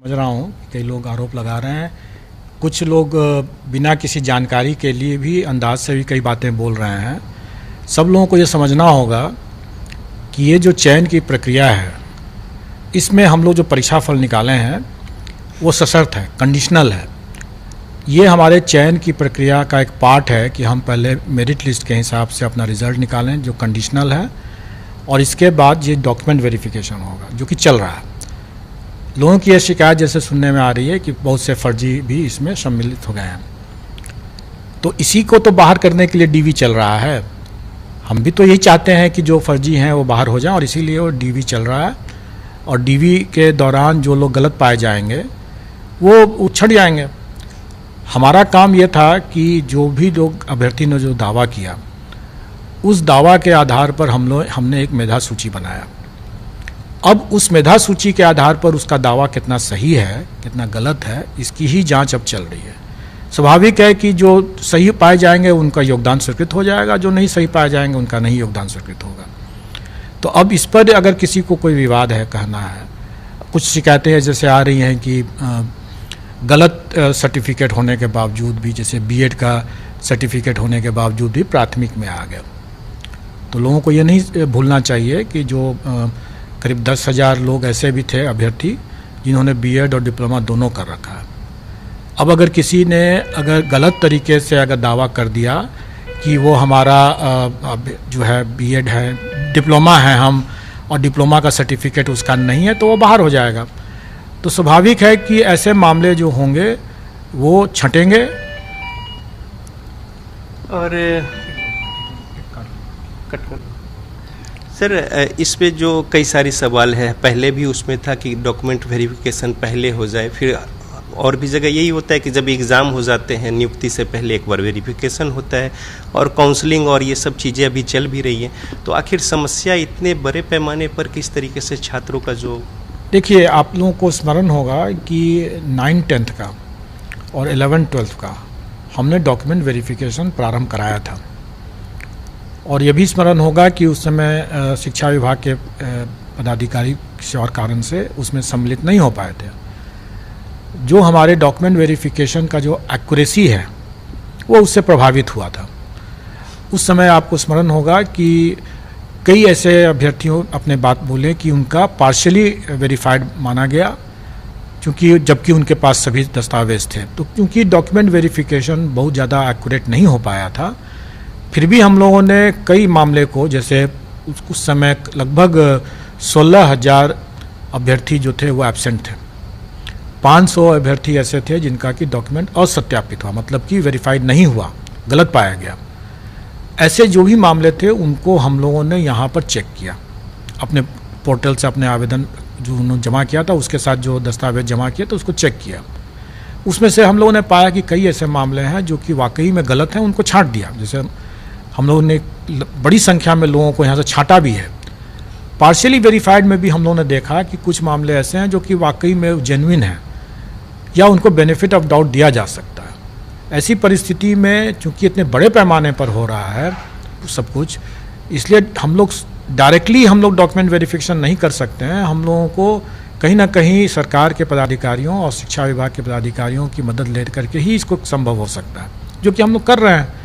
समझ रहा हूँ कई लोग आरोप लगा रहे हैं, कुछ लोग बिना किसी जानकारी के लिए भी अंदाज से भी कई बातें बोल रहे हैं। सब लोगों को ये समझना होगा कि ये जो चयन की प्रक्रिया है, इसमें हम लोग जो परीक्षा फल निकाले हैं वो सशर्त है, कंडीशनल है। ये हमारे चयन की प्रक्रिया का एक पार्ट है कि हम पहले मेरिट लिस्ट के हिसाब से अपना रिज़ल्ट निकालें जो कंडीशनल है, और इसके बाद ये डॉक्यूमेंट वेरिफिकेशन होगा जो कि चल रहा है। लोगों की यह शिकायत जैसे सुनने में आ रही है कि बहुत से फर्जी भी इसमें सम्मिलित हो गए हैं, तो इसी को तो बाहर करने के लिए डीवी चल रहा है। हम भी तो यही चाहते हैं कि जो फर्जी हैं वो बाहर हो जाएं, और इसीलिए वो डीवी चल रहा है। और डीवी के दौरान जो लोग गलत पाए जाएंगे वो उछड़ जाएंगे। हमारा काम ये था कि जो भी लोग अभ्यर्थी ने जो दावा किया, उस दावा के आधार पर हमने एक मेधा सूची बनाया। अब उस मेधा सूची के आधार पर उसका दावा कितना सही है कितना गलत है, इसकी ही जांच अब चल रही है। स्वाभाविक है कि जो सही पाए जाएंगे उनका योगदान स्वीकृत हो जाएगा, जो नहीं सही पाए जाएंगे उनका नहीं योगदान स्वीकृत होगा। तो अब इस पर अगर किसी को कोई विवाद है, कहना है, कुछ शिकायतें जैसे आ रही हैं कि गलत सर्टिफिकेट होने के बावजूद भी, जैसे बीएड का सर्टिफिकेट होने के बावजूद भी प्राथमिक में आ गया। तो लोगों को ये नहीं भूलना चाहिए कि जो करीब 10,000 लोग ऐसे भी थे अभ्यर्थी जिन्होंने बीएड और डिप्लोमा दोनों कर रखा है। अब अगर किसी ने अगर गलत तरीके से अगर दावा कर दिया कि वो हमारा जो है बीएड है, डिप्लोमा है हम, और डिप्लोमा का सर्टिफिकेट उसका नहीं है, तो वो बाहर हो जाएगा। तो स्वाभाविक है कि ऐसे मामले जो होंगे वो छंटेंगे। और सर, इस पे जो कई सारी सवाल है, पहले भी उसमें था कि डॉक्यूमेंट वेरिफिकेशन पहले हो जाए, फिर और भी जगह यही होता है कि जब एग्ज़ाम हो जाते हैं नियुक्ति से पहले एक बार वेरिफिकेशन होता है, और काउंसलिंग और ये सब चीज़ें अभी चल भी रही हैं। तो आखिर समस्या इतने बड़े पैमाने पर किस तरीके से छात्रों का जो, देखिए, आप लोगों को स्मरण होगा कि 9th-10th का और 11th-12th का हमने डॉक्यूमेंट वेरिफिकेशन प्रारंभ कराया था। और ये भी स्मरण होगा कि उस समय शिक्षा विभाग के पदाधिकारी किसी और कारण से उसमें सम्मिलित नहीं हो पाए थे। जो हमारे डॉक्यूमेंट वेरिफिकेशन का जो एक्यूरेसी है वो उससे प्रभावित हुआ था। उस समय आपको स्मरण होगा कि कई ऐसे अभ्यर्थियों अपने बात बोले कि उनका पार्शियली वेरीफाइड माना गया, क्योंकि जबकि उनके पास सभी दस्तावेज थे। तो क्योंकि डॉक्यूमेंट वेरिफिकेशन बहुत ज़्यादा एक्यूरेट नहीं हो पाया था, फिर भी हम लोगों ने कई मामले को, जैसे उस समय लगभग 16,000 अभ्यर्थी जो थे वो एब्सेंट थे। 500 अभ्यर्थी ऐसे थे जिनका कि डॉक्यूमेंट असत्यापित हुआ, मतलब कि वेरीफाइड नहीं हुआ, गलत पाया गया। ऐसे जो भी मामले थे उनको हम लोगों ने यहाँ पर चेक किया, अपने पोर्टल से अपने आवेदन जो उन्होंने जमा किया था उसके साथ जो दस्तावेज जमा किए तो उसको चेक किया। उसमें से हम लोगों ने पाया कि कई ऐसे मामले हैं जो कि वाकई में गलत हैं, उनको छांट दिया। जैसे हम लोगों ने बड़ी संख्या में लोगों को यहाँ से छांटा भी है। पार्शियली वेरीफाइड में भी हम लोगों ने देखा कि कुछ मामले ऐसे हैं जो कि वाकई में जेन्युइन हैं या उनको बेनिफिट ऑफ डाउट दिया जा सकता है। ऐसी परिस्थिति में चूंकि इतने बड़े पैमाने पर हो रहा है सब कुछ, इसलिए हम लोग डायरेक्टली डॉक्यूमेंट वेरिफिकेशन नहीं कर सकते हैं। हम लोगों को कहीं ना कहीं सरकार के पदाधिकारियों और शिक्षा विभाग के पदाधिकारियों की मदद ले करके ही इसको संभव हो सकता है, जो कि हम लोग कर रहे हैं।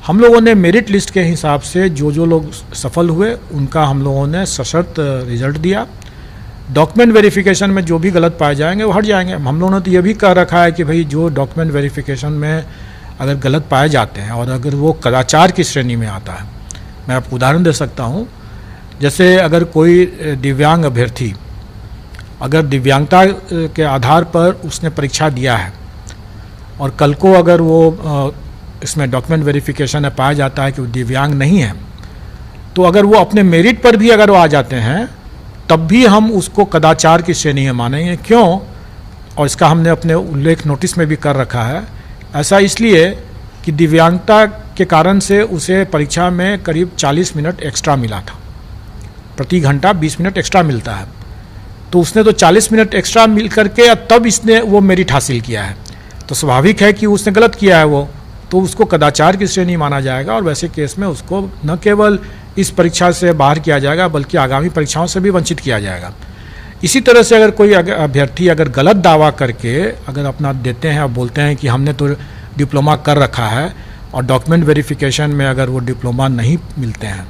हम लोगों ने मेरिट लिस्ट के हिसाब से जो लोग सफल हुए उनका हम लोगों ने सशर्त रिजल्ट दिया। डॉक्यूमेंट वेरिफिकेशन में जो भी गलत पाए जाएंगे वो हट जाएंगे। हम लोगों ने तो ये भी कह रखा है कि भाई जो डॉक्यूमेंट वेरिफिकेशन में अगर गलत पाए जाते हैं और अगर वो कदाचार की श्रेणी में आता है, मैं आपको उदाहरण दे सकता हूँ। जैसे अगर कोई दिव्यांग अभ्यर्थी अगर दिव्यांगता के आधार पर उसने परीक्षा दिया है और कल को अगर वो इसमें डॉक्यूमेंट वेरिफिकेशन में पाया जाता है कि वो दिव्यांग नहीं है, तो अगर वो अपने मेरिट पर भी अगर वो आ जाते हैं तब भी हम उसको कदाचार की श्रेणी में मानेंगे। क्यों? और इसका हमने अपने उल्लेख नोटिस में भी कर रखा है। ऐसा इसलिए कि दिव्यांगता के कारण से उसे परीक्षा में करीब 40 मिनट एक्स्ट्रा मिला था, प्रति घंटा 20 मिनट एक्स्ट्रा मिलता है। तो उसने तो 40 मिनट एक्स्ट्रा मिल करके तब इसने वो मेरिट हासिल किया है, तो स्वाभाविक है कि उसने गलत किया है वो, तो उसको कदाचार की श्रेणी माना जाएगा। और वैसे केस में उसको न केवल इस परीक्षा से बाहर किया जाएगा बल्कि आगामी परीक्षाओं से भी वंचित किया जाएगा। इसी तरह से अगर कोई अभ्यर्थी अगर गलत दावा करके अगर अपना देते हैं और बोलते हैं कि हमने तो डिप्लोमा कर रखा है और डॉक्यूमेंट वेरिफिकेशन में अगर वो डिप्लोमा नहीं मिलते हैं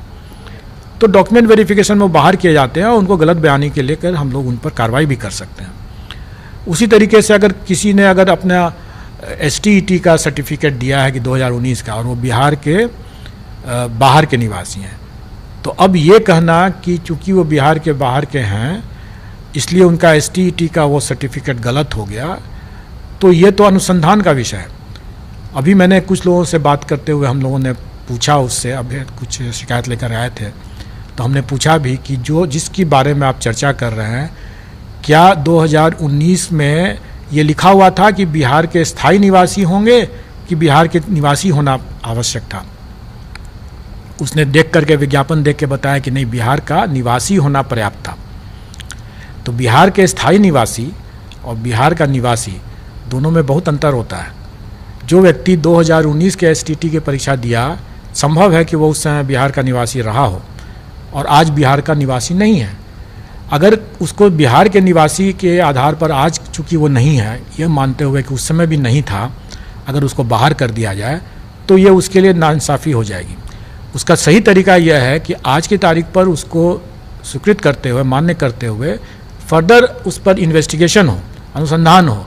तो डॉक्यूमेंट वेरिफिकेशन में वो बाहर किए जाते हैं और उनको गलत बयानी के लेकर हम लोग उन पर कार्रवाई भी कर सकते हैं। उसी तरीके से अगर किसी ने अगर अपना STET का सर्टिफिकेट दिया है कि 2019 का और वो बिहार के बाहर के निवासी हैं, तो अब ये कहना कि चूंकि वो बिहार के बाहर के हैं इसलिए उनका STET का वो सर्टिफिकेट गलत हो गया, तो ये तो अनुसंधान का विषय है। अभी मैंने कुछ लोगों से बात करते हुए हम लोगों ने पूछा उससे, अभी कुछ शिकायत लेकर आए थे तो हमने पूछा भी कि जो जिसकी बारे में आप चर्चा कर रहे हैं क्या 2019 में ये लिखा हुआ था कि बिहार के स्थायी निवासी होंगे कि बिहार के निवासी होना आवश्यक था। उसने देख करके विज्ञापन देख के बताया कि नहीं, बिहार का निवासी होना पर्याप्त था। तो बिहार के स्थायी निवासी और बिहार का निवासी दोनों में बहुत अंतर होता है। जो व्यक्ति 2019 के STET की परीक्षा दिया, संभव है कि वो उस समय बिहार का निवासी रहा हो और आज बिहार का निवासी नहीं है। अगर उसको बिहार के निवासी के आधार पर आज चूंकि वो नहीं है, ये मानते हुए कि उस समय भी नहीं था, अगर उसको बाहर कर दिया जाए तो ये उसके लिए नाइंसाफ़ी हो जाएगी। उसका सही तरीका यह है कि आज की तारीख पर उसको स्वीकृत करते हुए, मान्य करते हुए फर्दर उस पर इन्वेस्टिगेशन हो, अनुसंधान हो,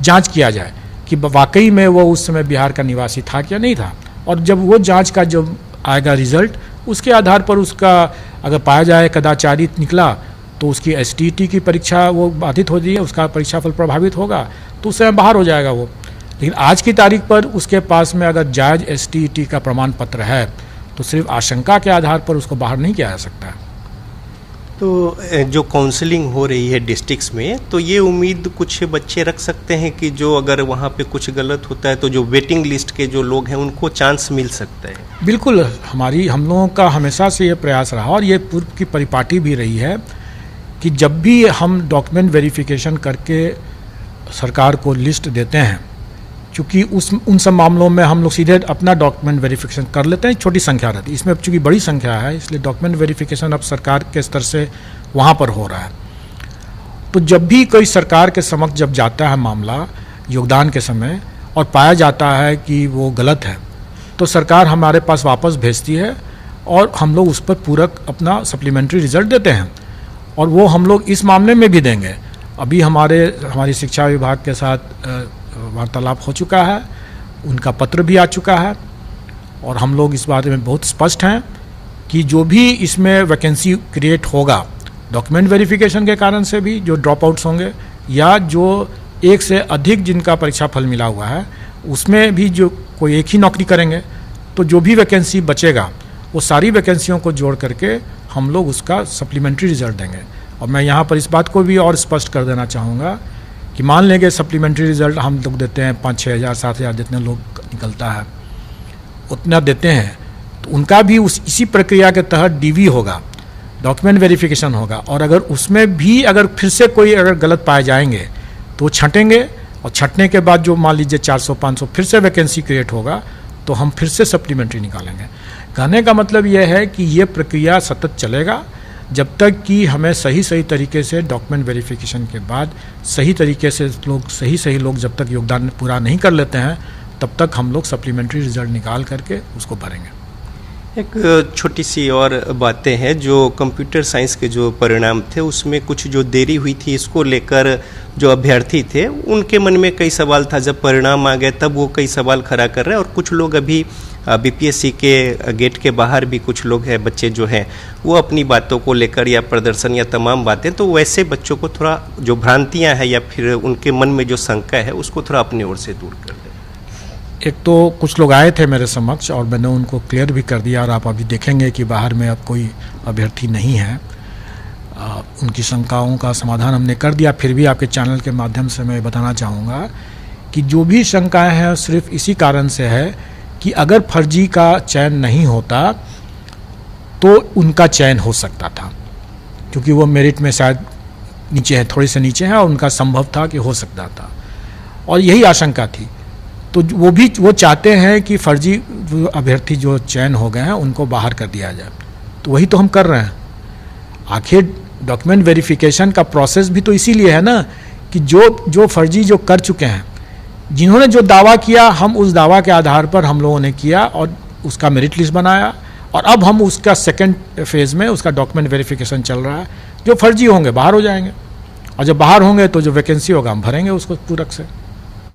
जांच किया जाए कि वाकई में वो उस समय बिहार का निवासी था क्या नहीं था। और जब वो जांच का जब आएगा रिजल्ट, उसके आधार पर उसका अगर पाया जाए कदाचारी निकला तो उसकी STET की परीक्षा वो बाधित हो जाए, उसका परीक्षाफल प्रभावित होगा तो उस समय बाहर हो जाएगा वो। लेकिन आज की तारीख पर उसके पास में अगर जायज़ STET का प्रमाण पत्र है तो सिर्फ आशंका के आधार पर उसको बाहर नहीं किया जा सकता है। तो जो काउंसलिंग हो रही है डिस्ट्रिक्ट्स में, तो ये उम्मीद कुछ बच्चे रख सकते हैं कि जो अगर वहाँ पे कुछ गलत होता है तो जो वेटिंग लिस्ट के जो लोग हैं उनको चांस मिल सकता है? बिल्कुल, हम लोगों का हमेशा से ये प्रयास रहा और ये पूर्व की परिपाटी भी रही है कि जब भी हम डॉक्यूमेंट वेरिफिकेशन करके सरकार को लिस्ट देते हैं, चूँकि उन सब मामलों में हम लोग सीधे अपना डॉक्यूमेंट वेरिफिकेशन कर लेते हैं, छोटी संख्या रहती है। इसमें अब चूँकि बड़ी संख्या है इसलिए डॉक्यूमेंट वेरिफिकेशन अब सरकार के स्तर से वहाँ पर हो रहा है। तो जब भी कोई सरकार के समक्ष जब जाता है मामला योगदान के समय और पाया जाता है कि वो गलत है, तो सरकार हमारे पास वापस भेजती है और हम लोग उस पर पूरक अपना सप्लीमेंट्री रिजल्ट देते हैं। और वो हम लोग इस मामले में भी देंगे। अभी हमारी शिक्षा विभाग के साथ वार्तालाप हो चुका है, उनका पत्र भी आ चुका है और हम लोग इस बारे में बहुत स्पष्ट हैं कि जो भी इसमें वैकेंसी क्रिएट होगा डॉक्यूमेंट वेरिफिकेशन के कारण से भी, जो ड्रॉप आउट्स होंगे या जो एक से अधिक जिनका परीक्षा फल मिला हुआ है उसमें भी जो कोई एक ही नौकरी करेंगे, तो जो भी वैकेंसी बचेगा वो सारी वैकेंसियों को जोड़ करके हम लोग उसका सप्लीमेंट्री रिजल्ट देंगे। और मैं यहाँ पर इस बात को भी और स्पष्ट कर देना चाहूँगा कि मान लेंगे सप्लीमेंट्री रिजल्ट हम लोग देते हैं 5-6 हज़ार 7 हज़ार जितने लोग निकलता है उतना देते हैं, तो उनका भी इसी प्रक्रिया के तहत DV होगा, डॉक्यूमेंट वेरिफिकेशन होगा। और अगर उसमें भी अगर फिर से कोई अगर गलत पाए जाएंगे तो छंटेंगे और छंटने के बाद जो मान लीजिए 400-500 फिर से वैकेंसी क्रिएट होगा तो हम फिर से सप्लीमेंट्री निकालेंगे। कहने का मतलब यह है कि ये प्रक्रिया सतत चलेगा जब तक कि हमें सही तरीके से डॉक्यूमेंट वेरिफिकेशन के बाद सही तरीके से सही लोग जब तक योगदान पूरा नहीं कर लेते हैं तब तक हम लोग सप्लीमेंट्री रिजल्ट निकाल करके उसको भरेंगे। एक छोटी सी और बातें हैं, जो कंप्यूटर साइंस के जो परिणाम थे उसमें कुछ जो देरी हुई थी, इसको लेकर जो अभ्यर्थी थे उनके मन में कई सवाल था। जब परिणाम आ गए तब वो कई सवाल खड़ा कर रहे हैं और कुछ लोग अभी BPSC के गेट के बाहर भी कुछ लोग हैं, बच्चे जो हैं वो अपनी बातों को लेकर या प्रदर्शन या तमाम बातें, तो वैसे बच्चों को थोड़ा जो भ्रांतियाँ हैं या फिर उनके मन में जो शंका है उसको थोड़ा अपनी ओर से दूर कर दें। एक तो कुछ लोग आए थे मेरे समक्ष और मैंने उनको क्लियर भी कर दिया और आप अभी देखेंगे कि बाहर में अब कोई अभ्यर्थी नहीं है। उनकी शंकाओं का समाधान हमने कर दिया। फिर भी आपके चैनल के माध्यम से मैं बताना चाहूँगा कि जो भी शंकाएं हैं सिर्फ इसी कारण से है कि अगर फर्जी का चयन नहीं होता तो उनका चयन हो सकता था, क्योंकि वो मेरिट में शायद नीचे है, थोड़ी से नीचे है और उनका संभव था कि हो सकता था और यही आशंका थी। तो वो चाहते हैं कि फर्जी अभ्यर्थी जो चयन हो गए हैं उनको बाहर कर दिया जाए, तो वही तो हम कर रहे हैं। आखिर डॉक्यूमेंट वेरिफिकेशन का प्रोसेस भी तो इसीलिए है ना कि जो फर्जी जो कर चुके हैं, जिन्होंने जो दावा किया, हम उस दावा के आधार पर हम लोगों ने किया और उसका मेरिट लिस्ट बनाया, और अब हम उसका सेकंड फेज में उसका डॉक्यूमेंट वेरिफिकेशन चल रहा है। जो फर्जी होंगे बाहर हो जाएंगे, और जब बाहर होंगे तो जो वैकेंसी होगा हम भरेंगे उसको पूरक से।